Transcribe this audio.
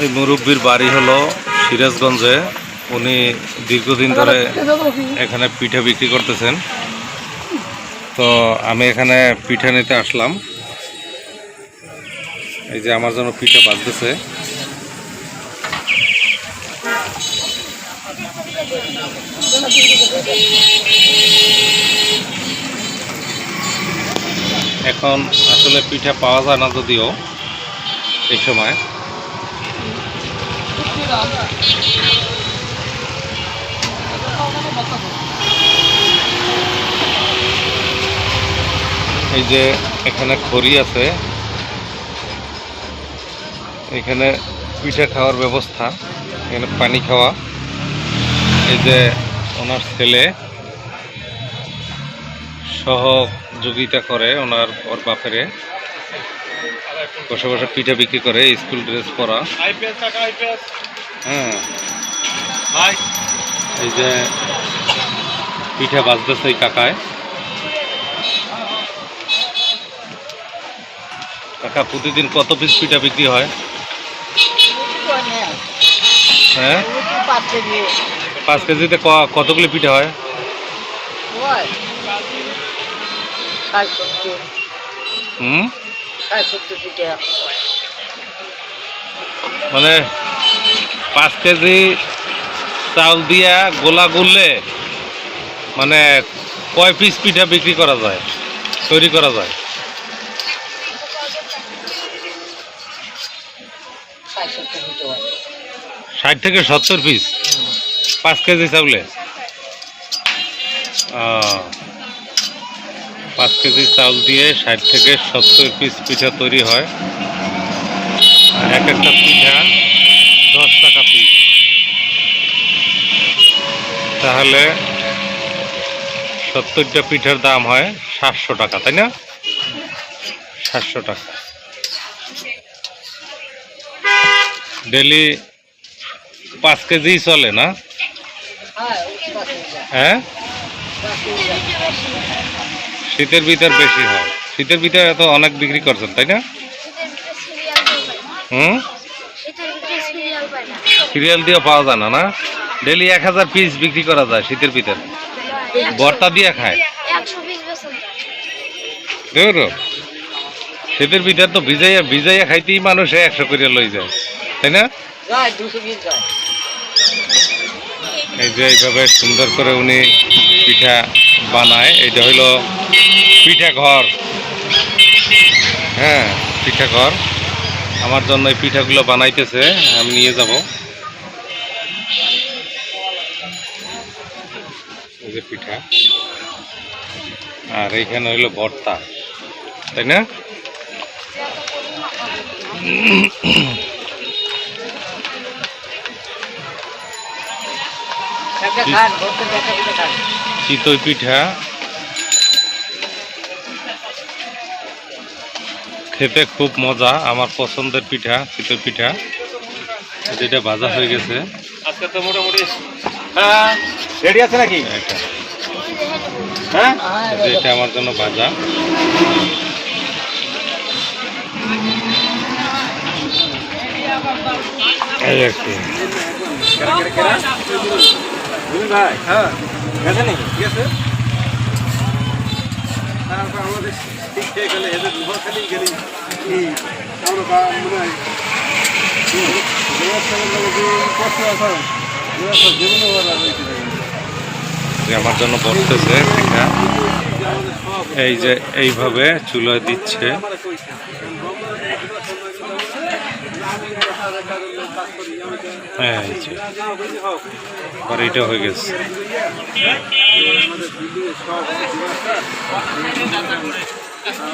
এই মুরব্বির বাড়ি হলো সিরাজগঞ্জে। উনি দীর্ঘদিন ধরে এখানে পিঠা বিক্রি করতেছেন। তো আমি এখানে পিঠা নিতে আসলাম। এই যে আমার জন্য পিঠা বাজতেছে। এখন আসলে পিঠা পাওয়া যায় না যদিও এই সময়। এই যে এখানে খড়ি আছে, এখানে পিঠা খাওয়ার ব্যবস্থা, এখানে পানি খাওয়া। এই যে ওনার ছেলে সহযোগিতা করে ওর বাপেরে, বসে বসে পিঠা বিক্রি করে, স্কুল ড্রেস পরা। হ্যাঁ, এই যে পিঠা বাজতেছে এই কাকায়। কাকা, প্রতিদিন কত পিস পিঠা বিক্রি হয়? হ্যাঁ, 5 কেজিতে কতগুলি পিঠা হয়? মানে 5 কেজি চাউল দিয়া গোলা গুললে মানে কয় পিস পিঠা বিক্রি করা যায়, তৈরি করা যায়? 60 থেকে 70 পিস 5 কেজি চাউলে। 5 কেজি চাউল দিয়ে 60 থেকে 70 পিস পিঠা তৈরি হয়। আর এক একটা পিঠা 10 টাকা পিস। তাহলে 70টা পিঠার দাম হয় 700 টাকা, তাই না? 700 টাকা। ডেলি 5 কেজি চলে না? হ্যাঁ, শীতের ভিতর বেশি হয়। শীতের ভিতরে তো অনেক বিক্রি করছেন, তাই না? সিরিয়াল দিয়ে পাওয়া যায় না, না? ডেলি 1000 পিস বিক্রি করা যায় শীতের ভিতর। ভর্তা দিয়ে খায়। শীতের ভিতর তো ভিজাইয়া খাইতেই মানুষে 100 করে লই যায়, তাই না? এই যে এইভাবে সুন্দর করে উনি পিঠা বানায়। এটা হইল পিঠা ঘর। হ্যাঁ, পিঠা ঘর। আমার জন্য এই পিঠাগুলো বানাইতেছে, আমি নিয়ে যাব। এই যে পিঠা, আর এইখানে হইল ভর্তা, তাই না? চিতই পিঠা খেতে খুব মজা, আমার পছন্দের পিঠা চিতই পিঠা। যেটা ভাজা হয়ে গেছে। আজকে তো মোটামুটি রেডি আছে নাকি? হ্যাঁ, এটা আমার জন্য ভাজা। এই আর কি। ভাই, হ্যাঁ, গেছে নাকি? ঠিক আছে। তারপর আমাদের ঠিক হয়ে গেলে এদের লোহা খালি গেলি আমরা মনে হয় আমার জন্য বসতেছে পিঠা। এই যে এইভাবে চুলায় দিচ্ছে। হ্যাঁ, এটা হয়ে গেছে।